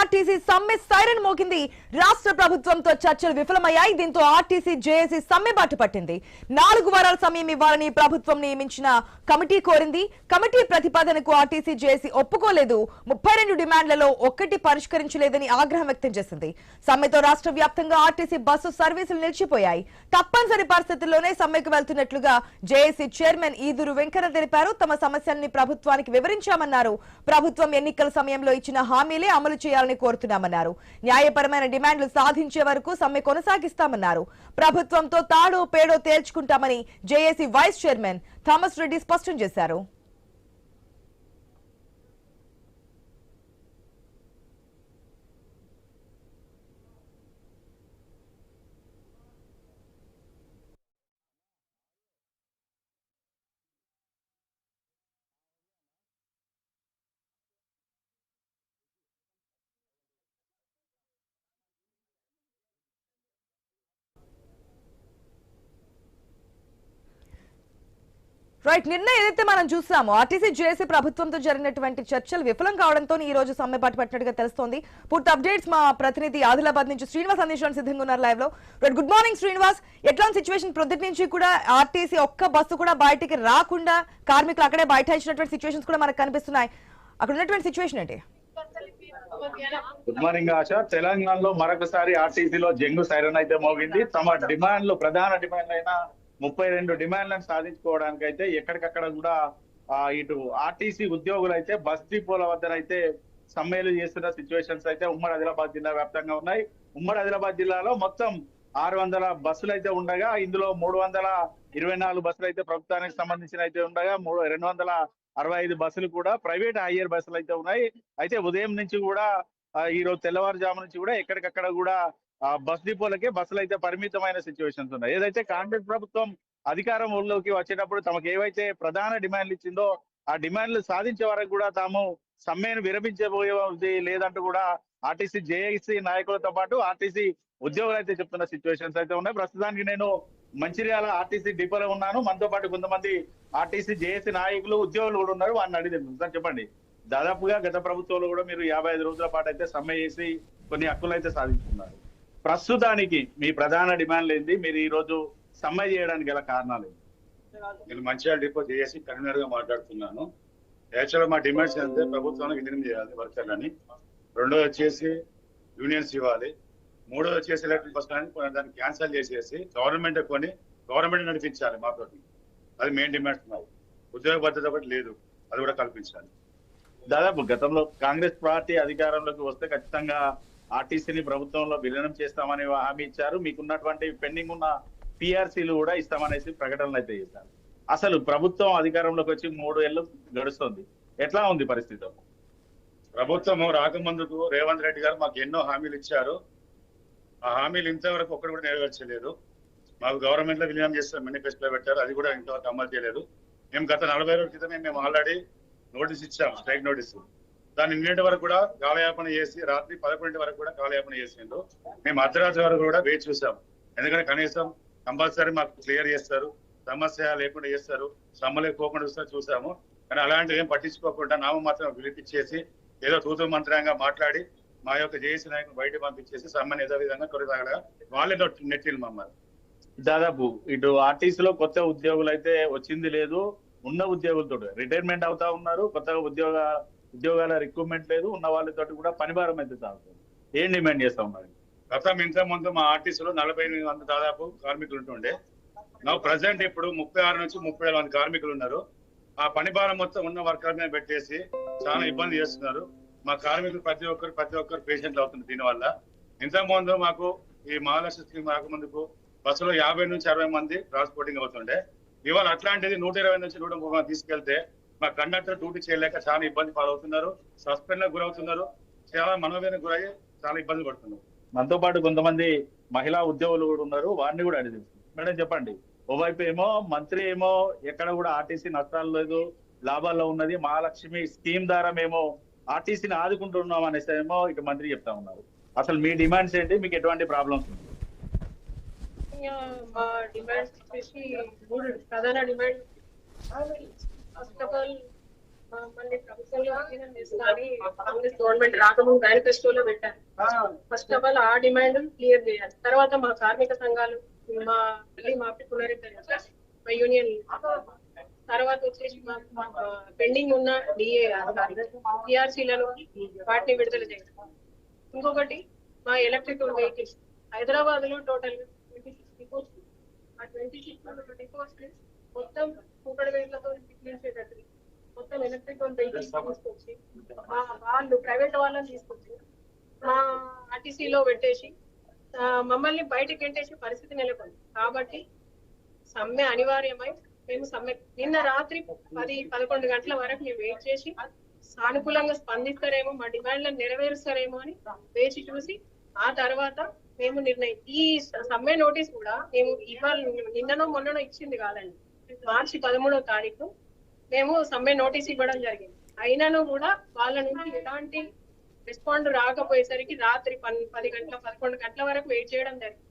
RTC సమ్మె siren మోగింది. రాష్ట్ర ప్రభుత్వంతో చర్చలు విఫలమయ్యాయి. దీంతో ఆర్టీసీ జేఏసీ సమ్మె బాట పట్టింది. 4 వారాల సమయం ఇవ్వాలని ప్రభుత్వం నియమించిన కమిటీ కోరింది. కమిటీ ప్రతిపాదనకు ఆర్టీసీ జేఏసీ ఒప్పుకోలేదు. 32 డిమాండ్లలో ఒక్కటి పరిష్కరించలేదని ఆగ్రహం వ్యక్తం చేసింది. సమ్మెతో రాష్ట్ర వ్యాప్తంగా ఆర్టీసీ బస్సు సర్వీసులు నిలిచిపోయాయి. తప్పనిసరి పరిస్థితుల్లోనే సమ్మెకు వెళ్తున్నట్లుగా జేఏసీ చైర్మన్ ఈదురు వెంకన్న తెలిపారు. తమ సమస్యల్ని ప్రభుత్వానికి వివరించామన్నారు. ప్రభుత్వం ఎన్నికల సమయంలో ఇచ్చిన హామీలే అమలు చేయాలని కోరుతున్నామన్నారు. న్యాయపరమైన డిమాండ్లు సాధించే వరకు సమ్మె కొనసాగిస్తామన్నారు. ప్రభుత్వంతో తాడో పేడో తేల్చుకుంటామని JAC vice chairman Thomas Reddy స్పష్టం చేశారు. రైట్, నిన్న ఏదైతే మనం చూసామో ఆర్టీసీ జేఏసీ ప్రభుత్వంతో జరిగినటువంటి చర్చలు విఫలం కావడంతో ఈ రోజు సమ్మె బాట పట్టినట్టుగా తెలుస్తోంది. పూర్తి అప్డేట్స్ మా ప్రతినిధి ఆదిలాబాద్ నుంచి శ్రీనివాస్ అందించడానికి సిద్ధంగా ఉన్నారు లైవ్ లో. గుడ్ మార్నింగ్ శ్రీనివాస్, ఎట్లాంటి సిచ్యువేషన్? ప్రొద్దుటి నుంచి కూడా ఆర్టీసీ ఒక్క బస్సు కూడా బయటికి రాకుండా కార్మికులు అక్కడే బైఠాయించినటువంటి సిచ్యువేషన్స్ కూడా మనకు కనిపిస్తున్నాయి. అక్కడ ఉన్నటువంటి సిచ్యువేషన్ ఏంటి? గుడ్ మార్నింగ్ ఆశ. తెలంగాణలో మరొకసారి ఆర్టీసీలో జంగు సైరన్ అయితే మోగింది. తమ డిమాండ్లు, ప్రధాన డిమాండ్ అయిన 32 డిమాండ్లను సాధించుకోవడానికి అయితే ఎక్కడికక్కడ కూడా ఇటు ఆర్టీసీ ఉద్యోగులు అయితే బస్ డిపోల వద్దనైతే సమ్మెలు చేస్తున్న సిచ్యువేషన్స్ అయితే ఉమ్మడి ఆదిలాబాద్ జిల్లా వ్యాప్తంగా ఉన్నాయి. ఉమ్మడి ఆదిలాబాద్ జిల్లాలో మొత్తం 600 బస్సులు అయితే ఉండగా ఇందులో 324 బస్సులు అయితే ప్రభుత్వానికి సంబంధించిన అయితే ఉండగా 265 బస్సులు కూడా ప్రైవేట్ హైయర్ బస్సులు అయితే ఉన్నాయి. అయితే ఉదయం నుంచి కూడా ఈ రోజు తెల్లవారుజాము నుంచి కూడా ఎక్కడికక్కడ కూడా బస్ డిపోలకే బస్సులు అయితే పరిమితమైన సిచ్యువేషన్స్ ఉన్నాయి. ఏదైతే కాంగ్రెస్ ప్రభుత్వం అధికారంలోకి వచ్చేటప్పుడు తమకు ఏవైతే ప్రధాన డిమాండ్లు ఇచ్చిందో ఆ డిమాండ్లు సాధించే వరకు కూడా తాము సమ్మెను విరమించబోయేది లేదంటూ కూడా ఆర్టీసీ జేఏసీ నాయకులతో పాటు ఆర్టీసీ ఉద్యోగులు అయితే చెప్తున్న సిచ్యువేషన్స్ అయితే ఉన్నాయి. ప్రస్తుతానికి నేను మంచిర్యాల ఆర్టీసీ డిపోలో ఉన్నాను. మనతో పాటు కొంతమంది ఆర్టీసీ జేఏసీ నాయకులు, ఉద్యోగులు కూడా ఉన్నారు. వారిని అడిగి సార్ చెప్పండి, దాదాపుగా గత ప్రభుత్వంలో కూడా మీరు 55 రోజుల పాటు అయితే సమ్మె చేసి కొన్ని హక్కులు అయితే సాధించుకున్నారు. ప్రస్తుతానికి మీ ప్రధాన డిమాండ్లు ఏంటి? మీరు ఈ రోజు సమ్మె చేయడానికి గల కారణాలు ఏంటి? నేను మంచిర్యాల డిపో జేఏసీ కన్వీనర్ గా మాట్లాడుతున్నాను. యాక్చువల్గా మా డిమాండ్స్ అంటే ప్రభుత్వానికి విలీనం చేయాలి వర్కర్లని, రెండోది వచ్చేసి యూనియన్స్ ఇవ్వాలి, మూడోది వచ్చేసి ఎలక్ట్రిక్ బస్ దాన్ని క్యాన్సిల్ చేసేసి గవర్నమెంట్ కొని గవర్నమెంట్ నడిపించాలి మాతోటి. అది మెయిన్ డిమాండ్స్ ఉన్నాయి. ఉద్యోగ భద్రత ఒకటి లేదు, అది కూడా కల్పించాలి. దాదాపు గతంలో కాంగ్రెస్ పార్టీ అధికారంలోకి వస్తే ఖచ్చితంగా ఆర్టీసీని ప్రభుత్వంలో విలీనం చేస్తామని హామీ ఇచ్చారు. మీకున్నటువంటి పెండింగ్ ఉన్న పిఆర్సీలు కూడా ఇస్తామనేసి ప్రకటనలు అయితే చేశారు. అసలు ప్రభుత్వం అధికారంలోకి వచ్చి 3 ఏళ్ళు గడుస్తుంది, ఎట్లా ఉంది పరిస్థితి? ప్రభుత్వం రాకముందుకు రేవంత్ రెడ్డి గారు మాకు ఎన్నో హామీలు ఇచ్చారు. ఆ హామీలు ఇంతవరకు ఒక్కటి కూడా నెరవేర్చలేదు. మాకు గవర్నమెంట్ లో విలీనం చేస్తాం మేనిఫెస్టోలో పెట్టారు, అది కూడా ఇంతవరకు అమలు చేయలేదు. మేము గత 40 రోజుల క్రితమే మేము ఆల్రెడీ నోటీస్ ఇచ్చాం, స్ట్రైక్ నోటీస్. దాన్ని నిన్నటి వరకు కూడా కాలయాపన చేసి రాత్రి 11 వరకు కూడా కాలయాపన చేసిండ్రు. మేము అర్ధరాత్రి వరకు కూడా వేచి చూసాం. ఎందుకంటే కనీసం కంపల్సరీ మాకు క్లియర్ చేస్తారు, సమస్య లేకుండా చేస్తారు, సమ్మలే పోకుండా చూసాము. కానీ అలాంటివి ఏం పట్టించుకోకుండా నామమాత్రం పిలిపించేసి ఏదో తూతు మంత్రంగా మాట్లాడి మా యొక్క జేఏసీ నాయకులు బయట పంపించేసి సమ్మని ఏదో విధంగా కొనసాగగా వాళ్ళే నెట్టిల్లు మమ్మల్ని. దాదాపు ఇటు ఆర్టీసీలో కొత్త ఉద్యోగులు అయితే వచ్చింది లేదు, ఉన్న ఉద్యోగులతో రిటైర్మెంట్ అవుతా ఉన్నారు, కొత్తగా ఉద్యోగాల రిక్రూట్మెంట్ లేదు, ఉన్న వాళ్ళతో కూడా పనిభారం అయితే సాగుతుంది. ఏం డిమాండ్ చేస్తా ఉన్నారు? గతం ఇంత ముందు మా ఆర్టీసీలో 48 మంది దాదాపు కార్మికులు ఉంటుండే. నా ప్రజెంట్ ఇప్పుడు 36 నుంచి 37 మంది కార్మికులు ఉన్నారు. ఆ పని భారం మొత్తం ఉన్న వర్కర్ మీద పెట్టేసి చాలా ఇబ్బంది చేస్తున్నారు. మా కార్మికులు ప్రతి ఒక్కరు పేషెంట్లు అవుతుంది దీనివల్ల. ఇంతకుముందు మాకు ఈ మహాలక్ష్మి స్కీమ్ రాకముందుకు బస్సులో 50 నుంచి 60 మంది ట్రాన్స్పోర్టింగ్ అవుతుండే. ఇవాళ అట్లాంటిది 120 నుంచి 130 మంది తీసుకెళ్తే మా కండక్టర్ డ్యూటీ చేయలేక చాలా ఇబ్బంది పాలవుతున్నారు, సస్పెండ్ లకు గురవుతున్నారు, చాలా మనోవేదనకు గురయ్యి చాలా ఇబ్బంది పడుతున్నారు. మనతో పాటు కొంతమంది మహిళా ఉద్యోగులు కూడా ఉన్నారు, వారిని కూడా అడిగి మేడం చెప్పండి. ఓవైపు ఏమో మంత్రి ఏమో ఎక్కడ కూడా ఆర్టీసీ నష్టాలు లేదు, లాభాల్లో ఉన్నది, మహాలక్ష్మి స్కీమ్ ద్వారా మేము ఆర్టీసీని ఆదుకుంటున్నాం అనేసి ఏమో ఇక మంత్రి చెప్తా ఉన్నారు. అసలు మీ డిమాండ్స్ ఏంటి? మీకు ఎటువంటి ప్రాబ్లమ్స్ ఉంది? మా డిమాండ్స్ వచ్చేసి 3 ప్రధాన డిమాండ్. ఫస్ట్ ఆఫ్ ఆల్ మళ్ళీ ప్రభుత్వంలో విలీనం చేస్తారని కాంగ్రెస్ గవర్నమెంట్ రాకముందు మేనిఫెస్టోలో పెట్టారు. ఫస్ట్ ఆఫ్ ఆల్ ఆ డిమాండ్ క్లియర్ చేయాలి. తర్వాత మా కార్మిక సంఘాలు మా పునరుద్ధరించాలి మా యూనియన్. తర్వాత వచ్చేసి పెండింగ్ ఉన్న డిఏ టిఆర్సీలను వాటిని విడుదల చేయాలి. ఇంకొకటి మా ఎలక్ట్రికల్ వెహికల్స్ హైదరాబాద్ లో టోటల్ 26 డిపోస్. ఆ 26 డిపోస్ మొత్తం కూకటి వేర్లతో పిక్కించేటట్టు మొత్తం ఎలక్ట్రికల్ వెహికల్స్ తీసుకొచ్చి వాళ్ళు ప్రైవేట్ వాళ్ళని తీసుకొచ్చి మా ఆర్టీసీలో పెట్టేసి మమ్మల్ని బయటకు గెంటేసే పరిస్థితి నెలకొంది. కాబట్టి సమ్మె అనివార్యమై మేము సమ్మె నిన్న రాత్రి 10-11 గంటల వరకు మేము వెయిట్ చేసి సానుకూలంగా స్పందిస్తారేమో, మా డిమాండ్లను నెరవేరుస్తారేమో అని వేచి చూసి ఆ తర్వాత మేము నిర్ణయం ఈ సమ్మె నోటీస్ కూడా మేము ఇవాళ నిన్ననో మొన్ననో ఇచ్చింది కాదండి. మార్చి 13వ తారీఖు మేము సమ్మె నోటీస్ ఇవ్వడం జరిగింది. అయినను కూడా వాళ్ళ నుంచి ఎలాంటి రెస్పాండ్ రాకపోయేసరికి రాత్రి 10 గంటల 11 గంటల వరకు వెయిట్ చేయడం జరిగింది.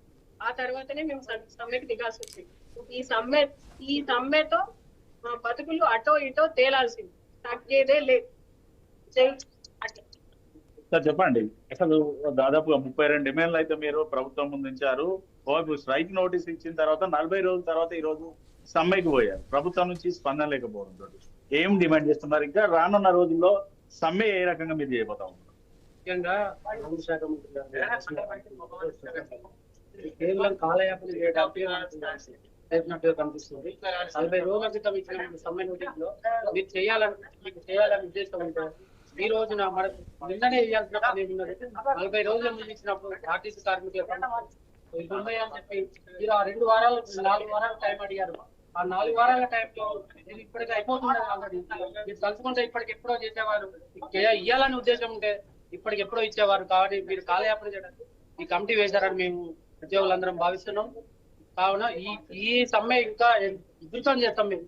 ఆ తర్వాతనే మేము సమ్మెకి దిగాల్సి వచ్చింది. ఈ సమ్మెతో మా బతుకులు అటో ఇటో తేలాల్సింది, తగ్గేదే లేదు. సార్ చెప్పండి, అసలు దాదాపుగా 32 డిమాండ్లు అయితే మీరు ప్రభుత్వం ముందుంచారు. స్ట్రైక్ నోటీస్ ఇచ్చిన తర్వాత 40 రోజుల తర్వాత ఈ రోజు సమ్మెకి పోయారు. ప్రభుత్వం నుంచి స్పందన లేకపోవడంతో ఏం డిమాండ్ చేస్తున్నారు? ఇంకా రానున్న రోజుల్లో సమ్మె ఏ రకంగా మీరు చేయబోతా ఉన్నారు? ముఖ్యంగా శాఖ మంత్రి కేవలం కాలయాపన చేయడానికి కనిపిస్తుంది. 40 రోజుల క్రితం ఇచ్చిన సమ్మె నోటీస్ లో మీకు చేయాలని ఉద్దేశం ఉంటే ఈ రోజున మనకు నిన్ననే ఇవ్వాల్సిన పని ఉన్నది. 40 రోజుల ముందు ఇచ్చినప్పుడు ఆర్టీసీ కార్మికులకు ఉన్నాయని చెప్పి 4 వారాల టైం అడిగారు. ఆ 4 వారాల టైంలో నేను ఇప్పటికీ అయిపోతున్నది ఆల్రెడీ. మీరు కలుసుకుంటే ఇప్పటికి ఎప్పుడో చేసేవారు. ఇవ్వాలని ఉద్దేశం ఉంటే ఇప్పటికి ఎప్పుడో ఇచ్చేవారు. కాబట్టి మీరు కాలయాపన చేయడానికి ఈ కమిటీ వేశారని మేము ఉద్యోగులందరం భావిస్తున్నాం. కావున ఈ సమ్మె ఇంకా ఉధృతం చేస్తాం. మేము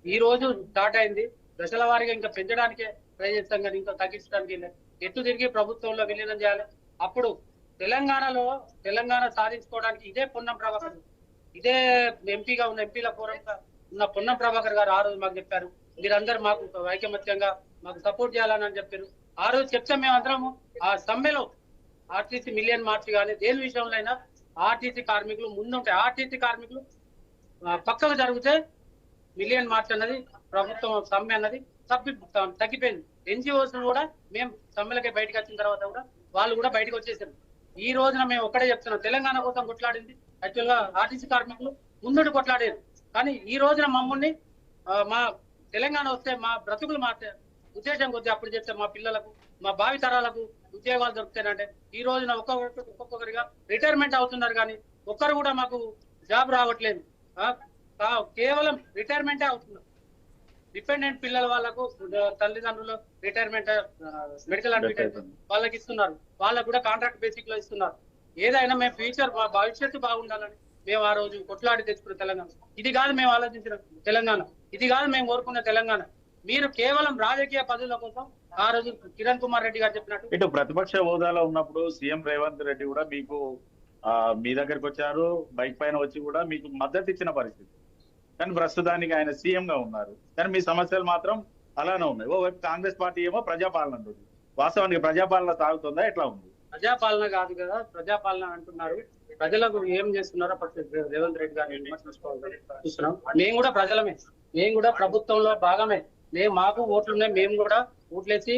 ఈ రోజు స్టార్ట్ అయింది, దశల వారీగా ఇంకా పెంచడానికే ట్రై చేస్తాం కానీ ఇంకా తగ్గించడానికి ఎటు తిరిగి ప్రభుత్వంలో విలీనం చేయాలి. అప్పుడు తెలంగాణ సాధించుకోవడానికి ఇదే పొన్నం ప్రభాకర్, ఇదే ఎంపీగా ఉన్న ఎంపీల ఫోరంగా ఉన్న పొన్నం ప్రభాకర్ గారు ఆ రోజు మాకు చెప్పారు, మీరందరూ మాకు ఐకమత్యంగా మాకు సపోర్ట్ చేయాలని చెప్పారు. ఆ రోజు చెప్తే మేమందరము ఆ సమ్మెలో ఆర్టీసీ మిలియన్ మార్చ్ కానీ దేని విషయంలో అయినా ఆర్టీసీ కార్మికులు ముందుంటాయి. ఆర్టీసీ కార్మికులు పక్కకు జరిగితే మిలియన్ మార్చ్ అన్నది ప్రభుత్వం సమ్మె అన్నది తగ్గిపోయింది. ఎన్జిఓస్ కూడా మేము సమ్మెలకి బయటకు వచ్చిన తర్వాత కూడా వాళ్ళు కూడా బయటకు వచ్చేసారు. ఈ రోజున మేము ఒక్కడే చెప్తున్నాం, తెలంగాణ కోసం కొట్లాడింది యాక్చువల్ గా ఆర్టీసీ కార్మికులు ముందుకు కొట్లాడారు. కానీ ఈ రోజున మమ్మల్ని మా తెలంగాణ వస్తే మా బ్రతుకులు మార్చే ఉద్దేశం కొద్ది అప్పుడు చెప్తే మా పిల్లలకు మా భావి తరాలకు ఉద్యోగాలు దొరుకుతాయంటే ఈ రోజున ఒక్కొక్కరిగా రిటైర్మెంట్ అవుతున్నారు కానీ ఒక్కరు కూడా మాకు జాబ్ రావట్లేదు. కేవలం రిటైర్మెంటే అవుతున్నారు. డిపెండెంట్ పిల్లల వాళ్ళకు తల్లిదండ్రులు రిటైర్మెంట్ మెడికల్ అడ్వకేట్ వాళ్ళకి ఇస్తున్నారు. వాళ్ళకు కూడా కాంట్రాక్ట్ బేసిక్ లో ఇస్తున్నారు. ఏదైనా మేము ఫ్యూచర్ మా భవిష్యత్తు బాగుండాలని మేము ఆ రోజు కొట్లాడి తెచ్చుకున్న తెలంగాణ. ఇది కాదు మేము ఆలోచించిన తెలంగాణ, ఇది కాదు మేము కోరుకున్న తెలంగాణ. మీరు కేవలం రాజకీయ పదవుల కోసం ఆ రోజు కిరణ్ కుమార్ రెడ్డి గారు చెప్పినట్టు ఇటు ప్రతిపక్ష హోదాలో ఉన్నప్పుడు సీఎం రేవంత్ రెడ్డి కూడా మీకు మీ దగ్గరికి వచ్చారు, బైక్ పైన వచ్చి కూడా మీకు మద్దతు ఇచ్చిన పరిస్థితి. కానీ ప్రస్తుతానికి ఆయన సీఎం గా ఉన్నారు, కానీ మీ సమస్యలు మాత్రం అలానే ఉన్నాయి. ఓవైపు కాంగ్రెస్ పార్టీ ఏమో ప్రజాపాలన అంటుంది. వాస్తవానికి ప్రజాపాలన సాగుతుందా, ఎట్లా ఉంది? ప్రజాపాలన కాదు కదా, ప్రజాపాలన అంటున్నారు. ప్రజలకు ఏం చేస్తున్నారో రేవంత్ రెడ్డి గారిని విమర్శించుకోవాలి చూస్తున్నాం. మేము కూడా ప్రజలమే, మేము కూడా ప్రభుత్వంలో భాగమే. మాకు ఓట్లున్నాయి, మేము కూడా ఓట్లేసి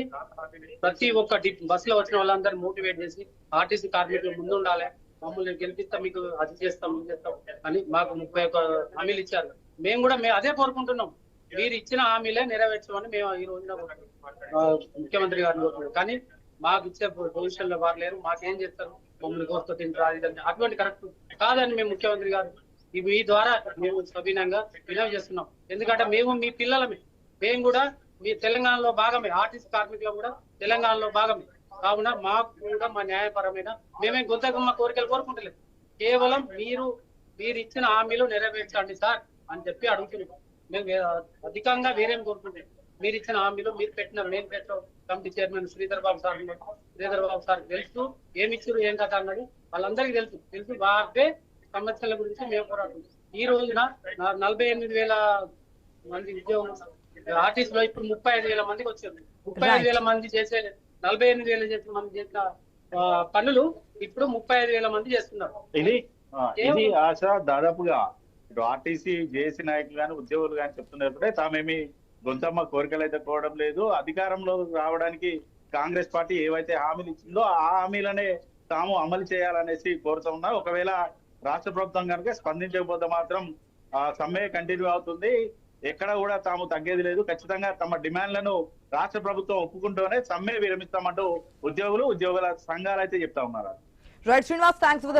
ప్రతి ఒక్క బస్సులో వచ్చిన వాళ్ళందరూ మోటివేట్ చేసి ఆర్టీసీ కార్మికులు ముందు ఉండాలి, మమ్మల్ని గెలిపిస్తాం, మీకు అది చేస్తాం ఇది చేస్తాం అని మాకు 31 హామీలు ఇచ్చారు. మేము కూడా అదే కోరుకుంటున్నాం. మీరు ఇచ్చిన హామీలే నెరవేర్చమని మేము ఈ రోజున ముఖ్యమంత్రి గారిని కోరుకుంటున్నాం. కానీ మాకు ఇచ్చే పొజిషన్ లో వారు లేరు, మాకేం చేస్తారు, మమ్మల్ని కోస్తూ తింటారు, అటువంటి కరెక్ట్ కాదని మేము ముఖ్యమంత్రి గారు మీ ద్వారా మేము సవినంగా వినవి చేస్తున్నాం. ఎందుకంటే మేము మీ పిల్లలమే, మేము కూడా మీ తెలంగాణలో భాగమే, ఆర్టీసీ కార్మికులు కూడా తెలంగాణలో భాగమే. కావున మాకు కూడా మా న్యాయపరమైన మేమే గొంతగమ్మ కోరికలు కోరుకుంటలేదు. కేవలం మీరు ఇచ్చిన హామీలు నెరవేర్చండి సార్ అని చెప్పి అడుగుతున్నాం. మేము అధికంగా వేరేం కోరుకుంటాం. మీరు ఇచ్చిన హామీలు మీరు పెట్టిన మెయిన్ పెట్టిన committee chairman Sridhar Babu sir తెలుసు, ఏమి ఇచ్చారు ఏం కథ అన్నది వాళ్ళందరికీ తెలుసు. వారే సమస్యల గురించి మేము పోరాడుతున్నాం. ఈ రోజున 48,000 మంది ఉద్యోగులు ఆర్టీసీలో ఇప్పుడు 35,000 మందికి వచ్చారు. 35,000 మంది చేసే 48,000 చేసిన మంది చేసిన పనులు ఇప్పుడు 35,000 మంది చేస్తున్నారు. ఇది ఆశ దాదాపుగా ఇటు ఆర్టీసీ జేఏసీ నాయకులు కానీ ఉద్యోగులు కానీ చెప్తున్నప్పుడే తామేమి గొంతమ్మ కోరికలు అయితే కోవడం లేదు. అధికారంలో రావడానికి కాంగ్రెస్ పార్టీ ఏవైతే హామీలు ఇచ్చిందో ఆ హామీలనే తాము అమలు చేయాలనేసి కోరుతా ఉన్నా. ఒకవేళ రాష్ట్ర ప్రభుత్వం కనుక స్పందించకపోతే మాత్రం సమ్మె కంటిన్యూ అవుతుంది. ఎక్కడ కూడా తాము తగ్గేది లేదు. ఖచ్చితంగా తమ డిమాండ్లను రాష్ట్ర ప్రభుత్వం ఒప్పుకుంటూనే సమ్మె విరమిస్తామంటూ ఉద్యోగుల సంఘాలు అయితే చెప్తా ఉన్నారు. Right Srinivas, thanks for the